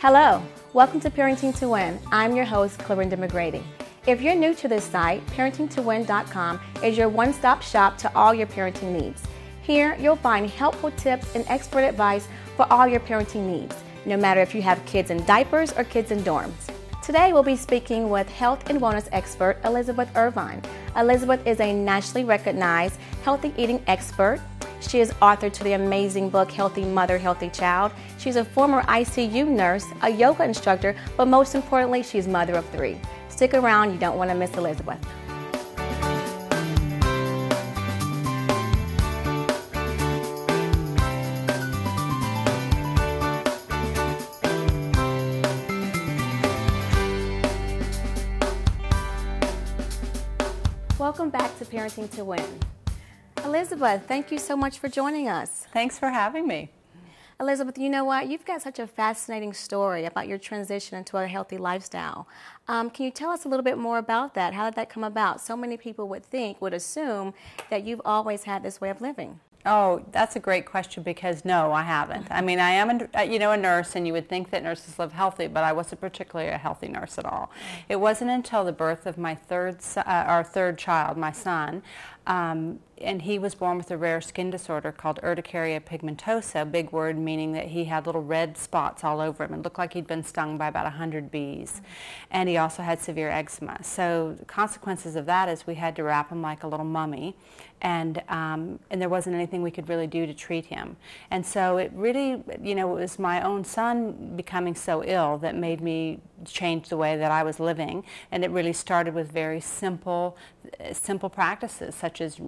Hello, welcome to Parenting to Win. I'm your host, Clarinda McGrady. If you're new to this site, parentingtowin.com is your one-stop shop to all your parenting needs. Here, you'll find helpful tips and expert advice for all your parenting needs, no matter if you have kids in diapers or kids in dorms. Today, we'll be speaking with health and wellness expert Elizabeth Irvine. Elizabeth is a nationally recognized healthy eating expert. She is author to the amazing book, Healthy Mother, Healthy Child. She's a former ICU nurse, a yoga instructor, but most importantly, she's mother of 3. Stick around, you don't want to miss Elizabeth. Welcome back to Parenting to Win. Elizabeth, thank you so much for joining us. Thanks for having me. Elizabeth, you know what? You've got such a fascinating story about your transition into a healthy lifestyle. Can you tell us a little bit more about that? How did that come about? So many people would assume that you've always had this way of living. Oh, that's a great question because no, I haven't. I mean, I am a nurse, and you would think that nurses live healthy, but I wasn't particularly a healthy nurse at all. It wasn't until the birth of my third child, my son, and he was born with a rare skin disorder called urticaria pigmentosa, a big word meaning that he had little red spots all over him and looked like he'd been stung by about 100 bees. And he also had severe eczema. So the consequences of that is we had to wrap him like a little mummy, and there wasn't anything we could really do to treat him. And so it really, it was my own son becoming so ill that made me change the way that I was living. And it really started with very simple practices, such as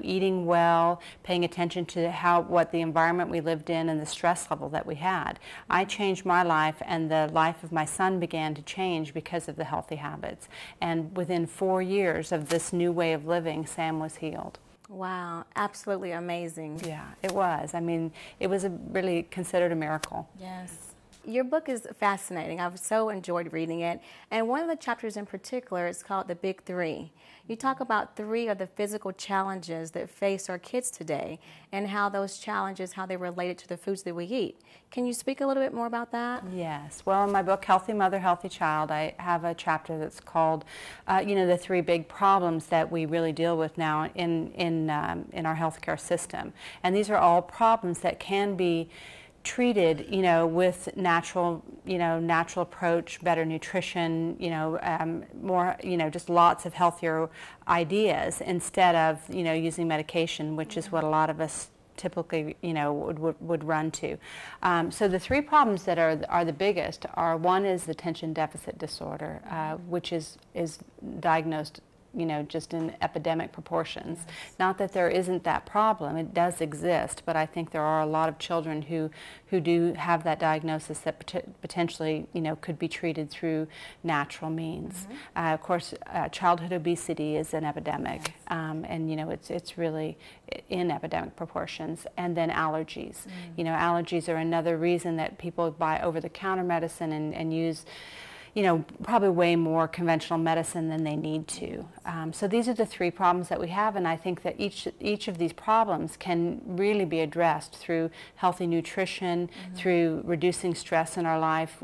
eating well, paying attention to what the environment we lived in and the stress level that we had. I changed my life, and the life of my son began to change because of the healthy habits. And within 4 years of this new way of living, Sam was healed. Wow, absolutely amazing. Yeah, it was. I mean, it was really considered a miracle. Yes. Your book is fascinating. I've so enjoyed reading it. And one of the chapters in particular is called The Big 3. You talk about 3 of the physical challenges that face our kids today and how those challenges, how they related to the foods that we eat. Can you speak a little bit more about that? Yes. Well, in my book, Healthy Mother, Healthy Child, I have a chapter that's called, the 3 big problems that we really deal with now in our healthcare system. And these are all problems that can be treated, with natural approach, better nutrition, more, just lots of healthier ideas instead of, using medication, which is what a lot of us typically, would run to. So the 3 problems that are the biggest are, one is attention deficit disorder, which is diagnosed just in epidemic proportions. Yes. Not that there isn't that problem, it does exist, but I think there are a lot of children who do have that diagnosis that potentially, could be treated through natural means. Mm-hmm. Of course, childhood obesity is an epidemic, yes. And it's really in epidemic proportions. And then allergies. Mm. Allergies are another reason that people buy over-the-counter medicine and use probably way more conventional medicine than they need to. So these are the 3 problems that we have, and I think that each of these problems can really be addressed through healthy nutrition, mm-hmm. through reducing stress in our life,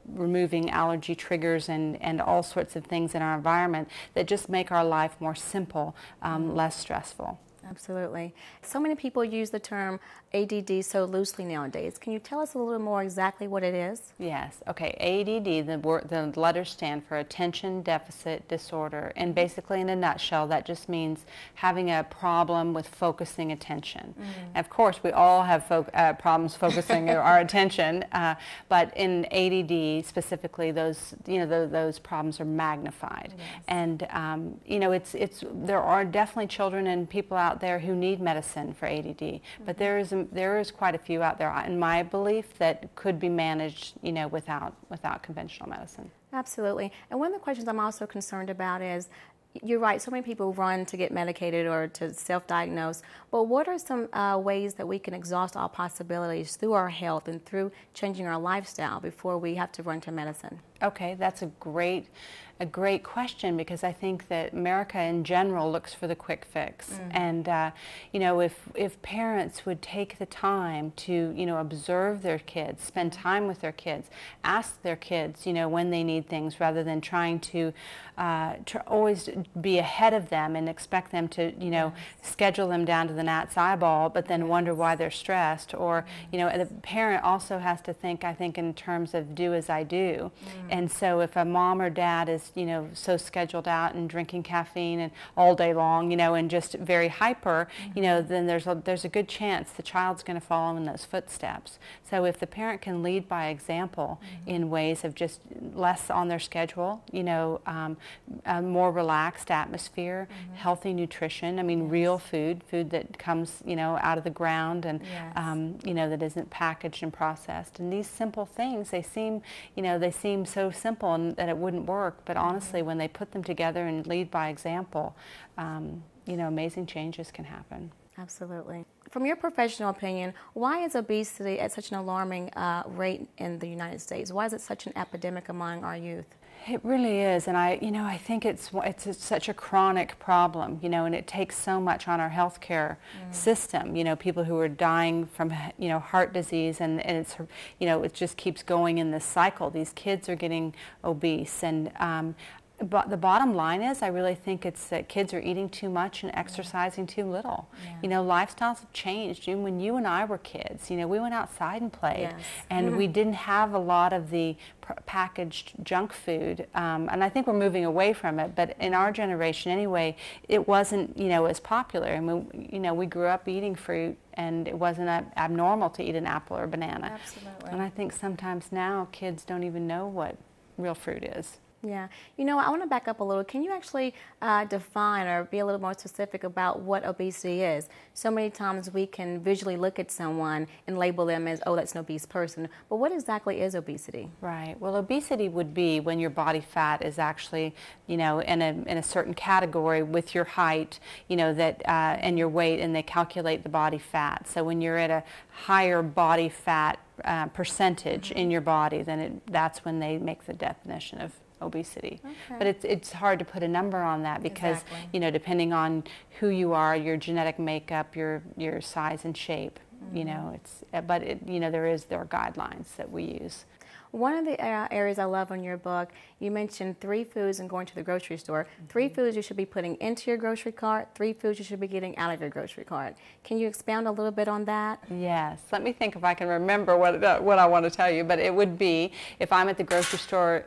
removing allergy triggers and all sorts of things in our environment that just make our life more simple, less stressful. Absolutely. So many people use the term ADD so loosely nowadays. Can you tell us a little more exactly what it is? Yes. Okay. ADD, the letters stand for Attention Deficit Disorder, and basically in a nutshell that just means having a problem with focusing attention. Mm-hmm. Of course, we all have problems focusing our attention, but in ADD specifically, those problems are magnified. Yes. And there are definitely children and people out there who need medicine for ADD, mm-hmm. but there is quite a few out there, in my belief, that could be managed, without conventional medicine. Absolutely. And one of the questions I'm also concerned about is, you're right, so many people run to get medicated or to self-diagnose, but what are some ways that we can exhaust all possibilities through our health and through changing our lifestyle before we have to run to medicine? Okay, that's a great a great question, because I think that America in general looks for the quick fix. And you know, if parents would take the time to, you know, observe their kids, spend time with their kids, ask their kids, you know, when they need things, rather than trying to always be ahead of them and expect them to, you know, schedule them down to the gnat's eyeball, but then wonder why they're stressed. Or, you know, the parent also has to think, I think, in terms of do as I do. And so if a mom or dad is, you know, so scheduled out and drinking caffeine and all day long, you know, and just very hyper, you know, then there's a good chance the child's going to follow in those footsteps. So if the parent can lead by example in ways of just less on their schedule, you know, a more relaxed atmosphere, healthy nutrition, I mean, real food that comes, you know, out of the ground, and you know, that isn't packaged and processed. And these simple things, they seem, you know, they seem so simple and that it wouldn't work, but honestly, when they put them together and lead by example, you know, amazing changes can happen. Absolutely. From your professional opinion, why is obesity at such an alarming rate in the United States? Why is it such an epidemic among our youth? It really is, and I think it's such a chronic problem, you know, and it takes so much on our healthcare system. You know, people who are dying from, you know, heart disease, and it's, you know, it just keeps going in this cycle. These kids are getting obese, and but the bottom line is, I really think it's that kids are eating too much and exercising too little. You know, lifestyles have changed. Even when you and I were kids, you know, we went outside and played, and we didn't have a lot of the packaged junk food, and I think we're moving away from it, but in our generation anyway, it wasn't, you know, as popular. I mean, you know, we grew up eating fruit, and it wasn't abnormal to eat an apple or a banana. Absolutely. And I think sometimes now kids don't even know what real fruit is. Yeah. You know, I want to back up a little. Can you actually define or be a little more specific about what obesity is? So many times we can visually look at someone and label them as, oh, that's an obese person. But what exactly is obesity? Right. Well, obesity would be when your body fat is actually, you know, in a certain category with your height, you know, that and your weight, and they calculate the body fat. So when you're at a higher body fat percentage in your body, then that's when they make the definition of obesity. But it's hard to put a number on that, because you know, depending on who you are, your genetic makeup, your size and shape, you know, you know, there are guidelines that we use. One of the areas I love in your book, you mentioned 3 foods and going to the grocery store. 3 foods you should be putting into your grocery cart, 3 foods you should be getting out of your grocery cart. Can you expound a little bit on that? Yes. Let me think if I can remember what I want to tell you. But it would be, if I'm at the grocery store,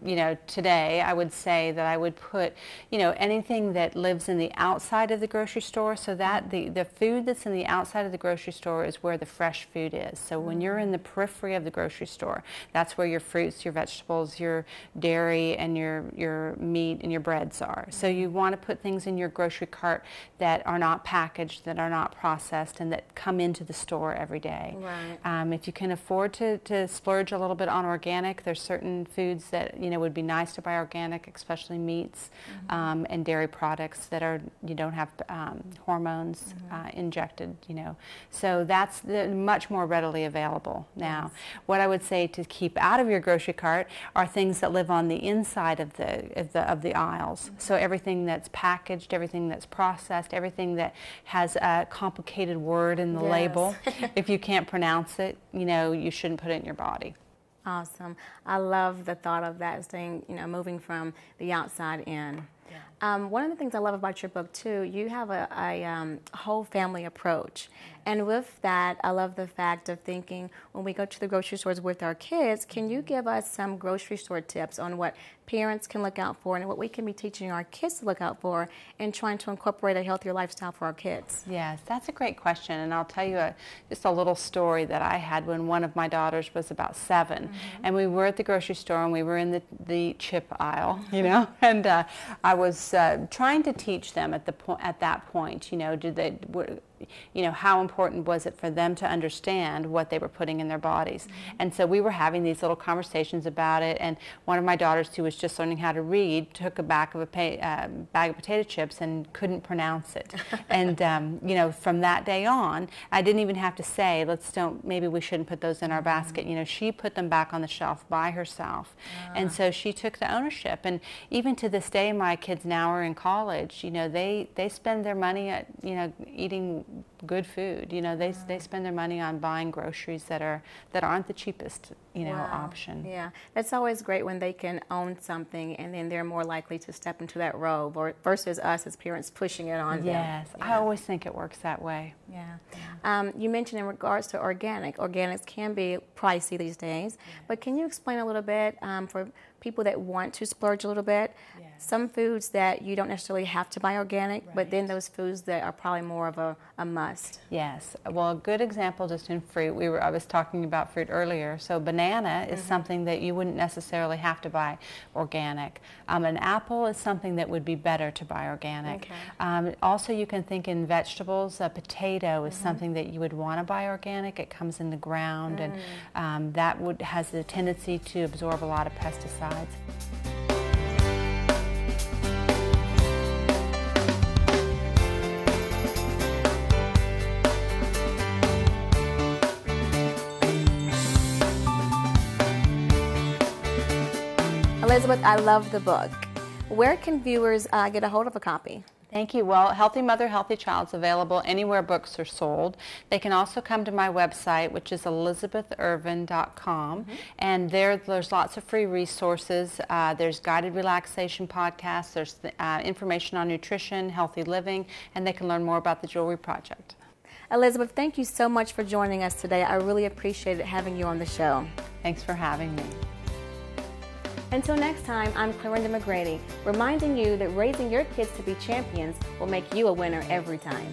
you know, today, I would say that I would put, you know, anything that lives in the outside of the grocery store, so that the food that's in the outside of the grocery store is where the fresh food is. So when you're in the periphery of the grocery store, that's where your fruits, your vegetables, your dairy, and your meat and your breads are. So you want to put things in your grocery cart that are not packaged, that are not processed, and that come into the store every day. Right. If you can afford to splurge a little bit on organic, there's certain foods that, you know, would be nice to buy organic, especially meats and dairy products that you don't have hormones injected, you know. So that's much more readily available now. What I would say to keep out of your grocery cart are things that live on the inside of the aisles. So everything that's packaged, everything that's processed, everything that has a complicated word in the label. If you can't pronounce it, you know, you shouldn't put it in your body. Awesome. I love the thought of that, staying, you know, moving from the outside in. One of the things I love about your book too, you have a whole family approach. And with that, I love the fact of thinking, when we go to the grocery stores with our kids, can you give us some grocery store tips on what parents can look out for and what we can be teaching our kids to look out for in trying to incorporate a healthier lifestyle for our kids? Yes, that's a great question, and I'll tell you just a little story that I had when one of my daughters was about 7, and we were at the grocery store, and we were in the chip aisle, you know, and I was trying to teach them at that point, you know, how important was it for them to understand what they were putting in their bodies. And so we were having these little conversations about it, and one of my daughters, who was just learning how to read, took a bag of potato chips and couldn't pronounce it. And from that day on, I didn't even have to say, maybe we shouldn't put those in our basket. She put them back on the shelf by herself. And so she took the ownership. And even to this day, my kids now are in college. They spend their money at eating good food. They spend their money on buying groceries that aren't the cheapest option. Yeah, that's always great when they can own something, and then they're more likely to step into that role versus us as parents pushing it on them. Yes, Yeah. I always think it works that way. Yeah. You mentioned in regards to organics can be pricey these days, but can you explain a little bit for people that want to splurge a little bit, some foods that you don't necessarily have to buy organic, but then those foods that are probably more of a must? Yes. Well, a good example just in fruit, I was talking about fruit earlier, so banana is something that you wouldn't necessarily have to buy organic. An apple is something that would be better to buy organic. Okay. Also, you can think in vegetables, a potato is something that you would want to buy organic. It comes in the ground, and that has a tendency to absorb a lot of pesticides. Elizabeth, I love the book. Where can viewers get a hold of a copy? Thank you. Well, Healthy Mother, Healthy Child is available anywhere books are sold. They can also come to my website, which is elizabethirvin.com, and there's lots of free resources. There's guided relaxation podcasts, there's information on nutrition, healthy living, and they can learn more about the Jewelry Project. Elizabeth, thank you so much for joining us today. I really appreciated having you on the show. Thanks for having me. Until next time, I'm Clorinda McGrady, reminding you that raising your kids to be champions will make you a winner every time.